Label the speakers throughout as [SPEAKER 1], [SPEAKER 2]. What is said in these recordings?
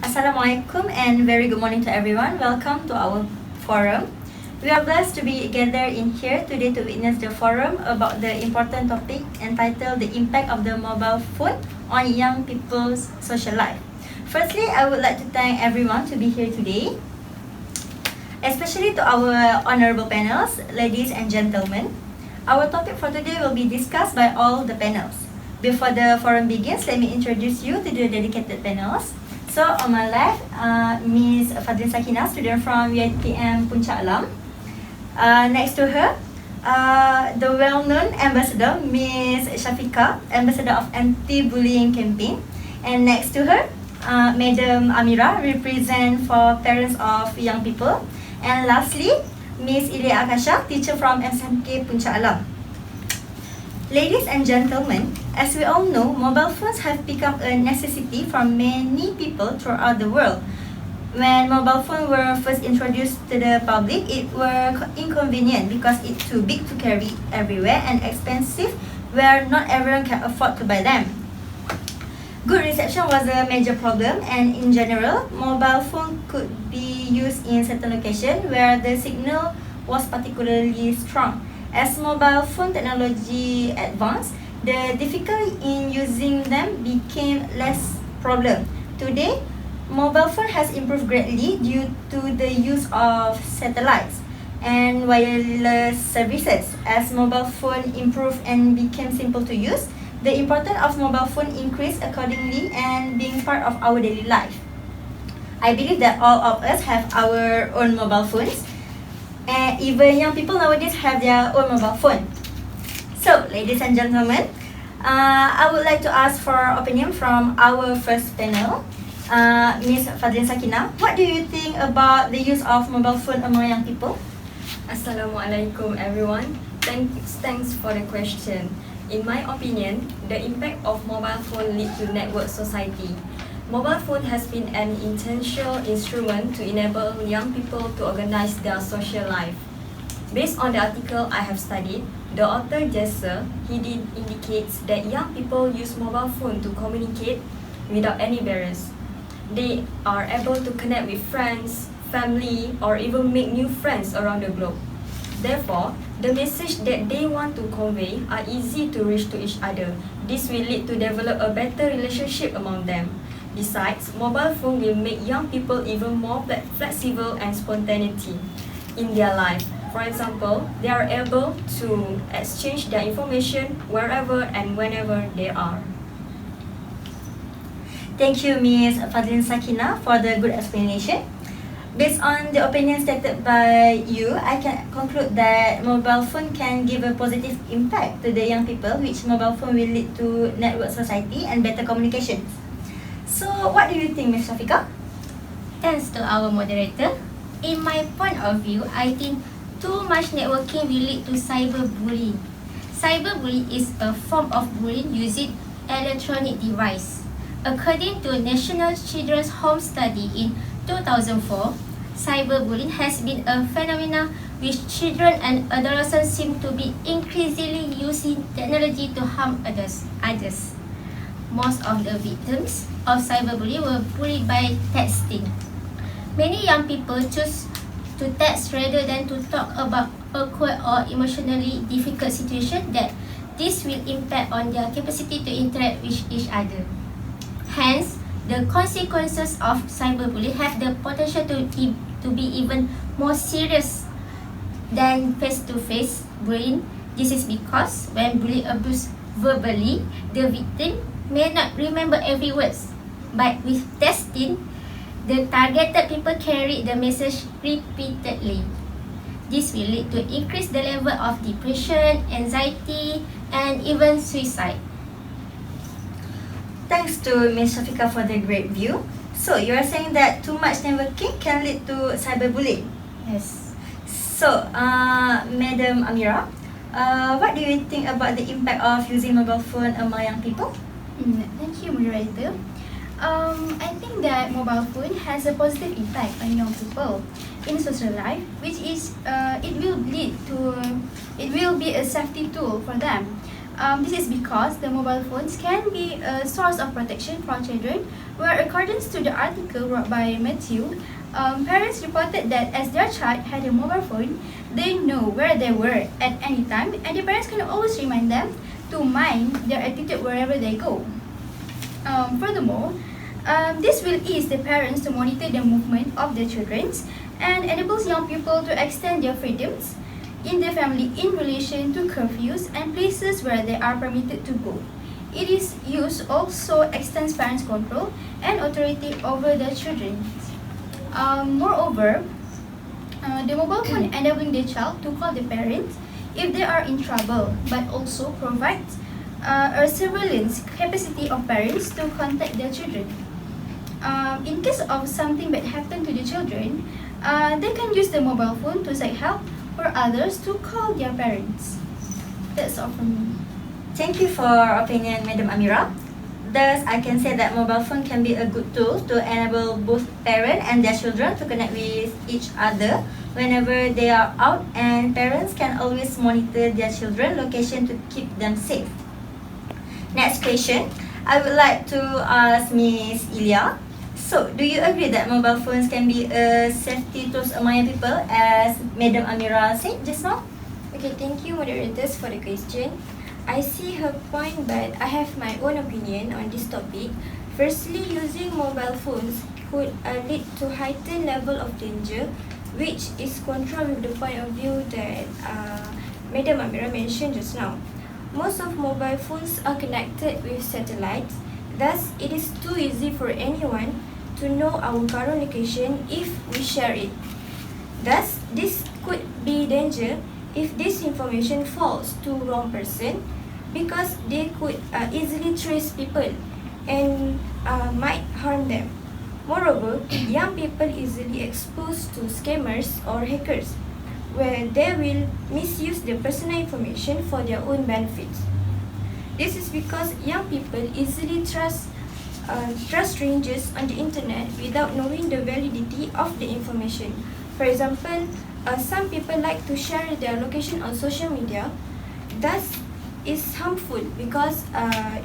[SPEAKER 1] Assalamualaikum and very good morning to everyone. Welcome to our forum. We are blessed to be gathered in here today to witness the forum about the important topic entitled The Impact of the Mobile Phone on Young People's Social Life. Firstly, I would like to thank everyone to be here today, especially to our honorable panels, ladies and gentlemen. Our topic for today will be discussed by all the panels. Before the forum begins, let me introduce you to the dedicated panels. So on my left, Ms. Fadlhlin Sakina, student from UiTM Puncak Alam. Next to her, the well-known ambassador, Ms. Syafiqah, ambassador of anti-bullying campaign. And next to her, Madam Amira, represent for parents of young people. And lastly, Ms. Ilyia Akashah, teacher from SMK Puncak Alam. Ladies and gentlemen, as we all know, mobile phones have become a necessity for many people throughout the world. When mobile phones were first introduced to the public, it were inconvenient because it's too big to carry everywhere and expensive where not everyone can afford to buy them. Good reception was a major problem, and in general, mobile phone could be used in certain locations where the signal was particularly strong. As mobile phone technology advanced, the difficulty in using them became less problem. Today, mobile phone has improved greatly due to the use of satellites and wireless services. As mobile phone improved and became simple to use, the importance of mobile phone increased accordingly and being part of our daily life. I believe that all of us have our own mobile phones, and even young people nowadays have their own mobile phone. So, ladies and gentlemen, I would like to ask for opinion from our first panel. Ms. Fadlhlin Sakina, what do you think about the use of mobile phone among young people?
[SPEAKER 2] Assalamualaikum everyone. Thanks for the question. In my opinion, the impact of mobile phone lead to network society. Mobile phone has been an essential instrument to enable young people to organize their social life. Based on the article I have studied, the author indicates that young people use mobile phone to communicate without any barriers. They are able to connect with friends, family, or even make new friends around the globe. Therefore, the message that they want to convey are easy to reach to each other. This will lead to develop a better relationship among them. Besides, mobile phone will make young people even more flexible and spontaneity in their life. For example, they are able to exchange their information wherever and whenever they are.
[SPEAKER 1] Thank you, Ms. Fadlhlin Sakina, for the good explanation. Based on the opinion stated by you, I can conclude that mobile phone can give a positive impact to the young people, which mobile phone will lead to network society and better communications. So, what do you think, Ms. Afiqah?
[SPEAKER 3] Thanks to our moderator. In my point of view, I think too much networking will lead to cyberbullying. Cyberbullying is a form of bullying using electronic device. According to National Children's Home Study in 2004, cyberbullying has been a phenomenon which children and adolescents seem to be increasingly using technology to harm others. Most of the victims of cyberbullying were bullied by texting. Many young people choose to text rather than to talk about awkward or emotionally difficult situations that this will impact on their capacity to interact with each other. Hence, the consequences of cyberbullying have the potential to be even more serious than face-to-face bullying. This is because when bullying abused verbally, the victim may not remember every word, but with texting, the targeted people carry the message repeatedly. This will lead to increase the level of depression, anxiety, and even suicide.
[SPEAKER 1] Thanks to Ms. Syafiqah for the great view. So, you are saying that too much networking can lead to cyberbullying?
[SPEAKER 3] Yes.
[SPEAKER 1] So, Madam Amira, what do you think about the impact of using mobile phone among young people?
[SPEAKER 4] Thank you, moderator. I think that mobile phone has a positive impact on young people in social life, which is it will be a safety tool for them. This is because the mobile phones can be a source of protection for children where according to the article wrote by Matthew, parents reported that as their child had a mobile phone, they know where they were at any time, and the parents can always remind them to mind their attitude wherever they go. Furthermore, this will ease the parents to monitor the movement of their children and enables young people to extend their freedoms in the family in relation to curfews and places where they are permitted to go. It is used also extends parents' control and authority over their children. Moreover, the mobile phone enabling the child to call the parents if they are in trouble, but also provides a surveillance capacity of parents to contact their children. In case of something bad happen to the children, they can use the mobile phone to seek help or others to call their parents. That's all from me.
[SPEAKER 1] Thank you for opinion, Madam Amira. Thus, I can say that mobile phone can be a good tool to enable both parents and their children to connect with each other whenever they are out, and parents can always monitor their children's location to keep them safe. Next question, I would like to ask Miss Ilyia. So, do you agree that mobile phones can be a safety tools among young people, as Madam Amira said just now?
[SPEAKER 2] Okay, thank you moderators for the question. I see her point, but I have my own opinion on this topic. Firstly, using mobile phones could lead to heightened level of danger, which is contrary with the point of view that Madam Amira mentioned just now. Most of mobile phones are connected with satellites, thus it is too easy for anyone to know our current location if we share it. Thus, this could be danger if this information falls to wrong person, because they could easily trace people and might harm them. Moreover, young people easily exposed to scammers or hackers, where they will misuse their personal information for their own benefits. This is because young people easily trust strangers on the internet without knowing the validity of the information. For example, some people like to share their location on social media. Thus, is harmful because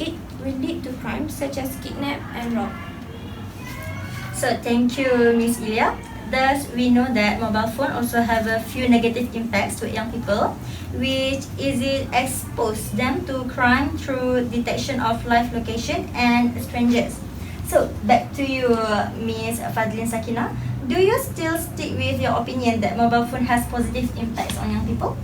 [SPEAKER 2] it will lead to crimes such as kidnap and rob.
[SPEAKER 1] So, thank you, Miss Ilyia. Thus, we know that mobile phone also have a few negative impacts to young people, which is it expose them to crime through detection of live location and strangers. So, back to you, Miss Fadlhlin Sakina. Do you still stick with your opinion that mobile phone has positive impacts on young people?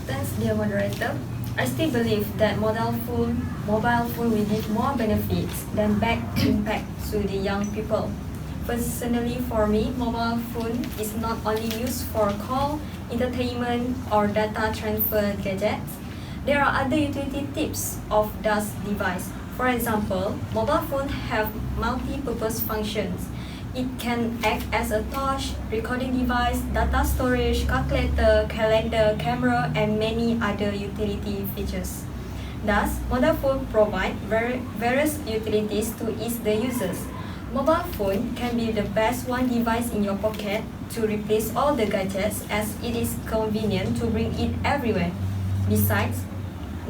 [SPEAKER 2] Thanks, dear moderator. I still believe that mobile phone will give more benefits than bad impact to the young people. Personally, for me, mobile phone is not only used for call, entertainment, or data transfer gadgets. There are other utility tips of this device. For example, mobile phones have multi-purpose functions. It can act as a torch, recording device, data storage, calculator, calendar, camera, and many other utility features. Thus, mobile phone provide various utilities to ease the users. Mobile phone can be the best one device in your pocket to replace all the gadgets, as it is convenient to bring it everywhere. Besides,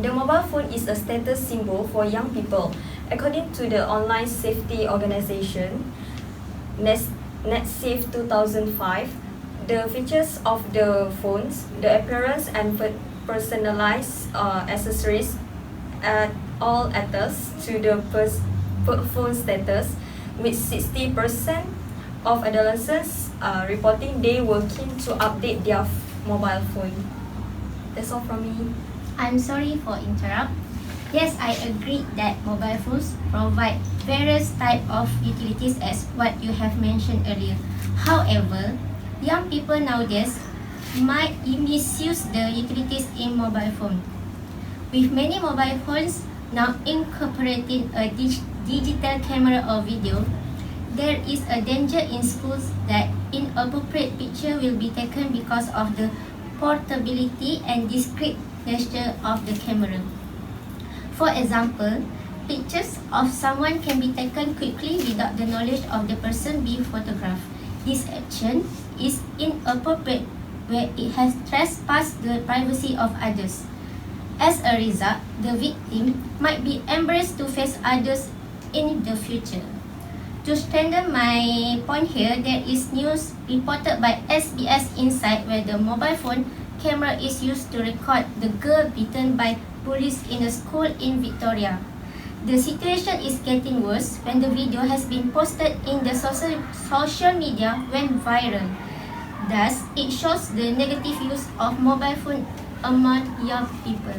[SPEAKER 2] the mobile phone is a status symbol for young people. According to the online safety organization, NetSafe 2005, the features of the phones, the appearance and personalized accessories all attest to the phone status, with 60% of adolescents reporting they were keen to update their mobile phone. That's all from me.
[SPEAKER 3] I'm sorry for interrupt. Yes, I agree that mobile phones provide various type of utilities as what you have mentioned earlier. However, young people nowadays might misuse the utilities in mobile phone. With many mobile phones now incorporating a digital camera or video, there is a danger in schools that inappropriate picture will be taken because of the portability and discreet nature of the camera. For example, pictures of someone can be taken quickly without the knowledge of the person being photographed. This action is inappropriate where it has trespassed the privacy of others. As a result, the victim might be embarrassed to face others in the future. To strengthen my point here, there is news reported by SBS Insight where the mobile phone camera is used to record the girl beaten by police in a school in Victoria. The situation is getting worse when the video has been posted in the social media went viral. Thus, it shows the negative use of mobile phone among young people.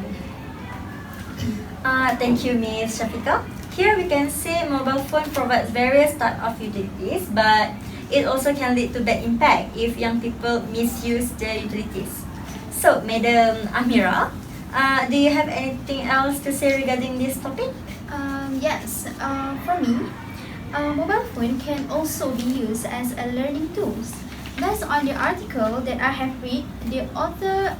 [SPEAKER 1] Thank you, Ms. Syafiqah. Here we can say mobile phone provides various types of utilities, but it also can lead to bad impact if young people misuse their utilities. So, Madam Amira, do you have anything else to say regarding this topic?
[SPEAKER 4] Yes, for me, mobile phone can also be used as a learning tools. Based on the article that I have read, the author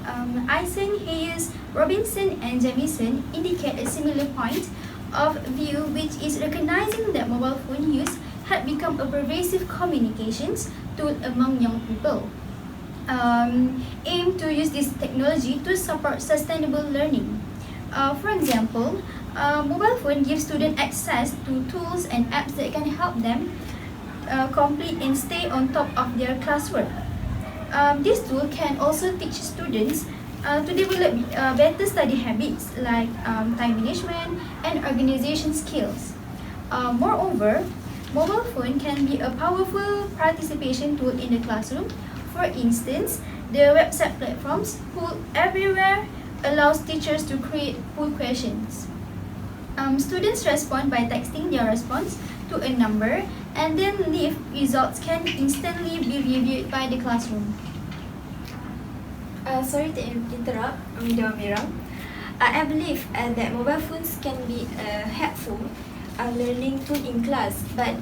[SPEAKER 4] Eisen, Hayes, Robinson and Jamieson indicate a similar point of view, which is recognizing that mobile phone use had become a pervasive communications tool among young people. Aim to use this technology to support sustainable learning. For example, mobile phone gives students access to tools and apps that can help them complete and stay on top of their classwork. This tool can also teach students to develop better study habits like time management and organization skills. Moreover, mobile phone can be a powerful participation tool in the classroom. For instance, the website platforms Pool Everywhere allows teachers to create poll questions. Students respond by texting their response to a number, and then leave results can instantly be reviewed by the classroom.
[SPEAKER 2] Sorry to interrupt, Madam Amira. I believe that mobile phones can be a helpful learning tool in class, but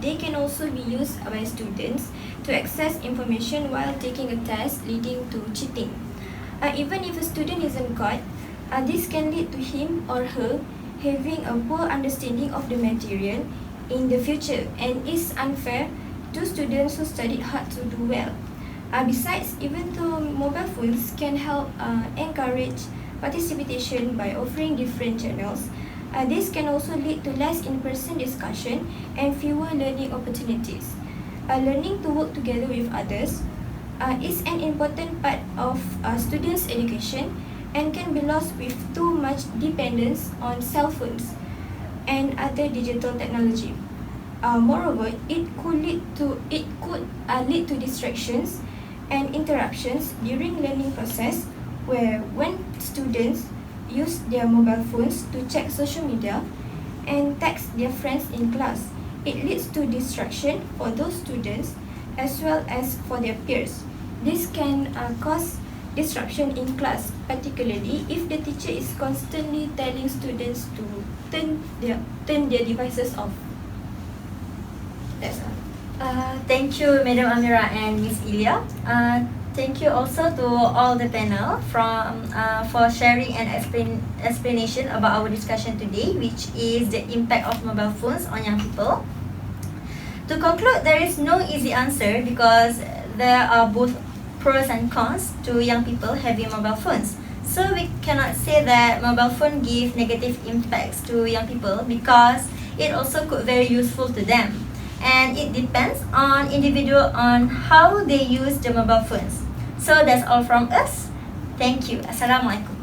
[SPEAKER 2] they can also be used by students to access information while taking a test, leading to cheating. Even if a student isn't caught, this can lead to him or her having a poor understanding of the material in the future, and is unfair to students who studied hard to do well. Besides, even though mobile phones can help encourage participation by offering different channels, this can also lead to less in-person discussion and fewer learning opportunities. Learning to work together with others is an important part of students' education and can be lost with too much dependence on cell phones and other digital technology. Moreover, it could lead to distractions and interruptions during learning process, where when students use their mobile phones to check social media and text their friends in class, it leads to distraction for those students as well as for their peers. This can cause disruption in class, particularly if the teacher is constantly telling students to turn their devices off. That's all.
[SPEAKER 1] Thank you, Madam Amira and Miss Ilyia. Thank you also to all the panel for sharing an explanation about our discussion today, which is the impact of mobile phones on young people. To conclude, there is no easy answer because there are both pros and cons to young people having mobile phones. So we cannot say that mobile phone give negative impacts to young people, because it also could very useful to them. And it depends on individual on how they use the mobile phones. So that's all from us. Thank you. Assalamualaikum.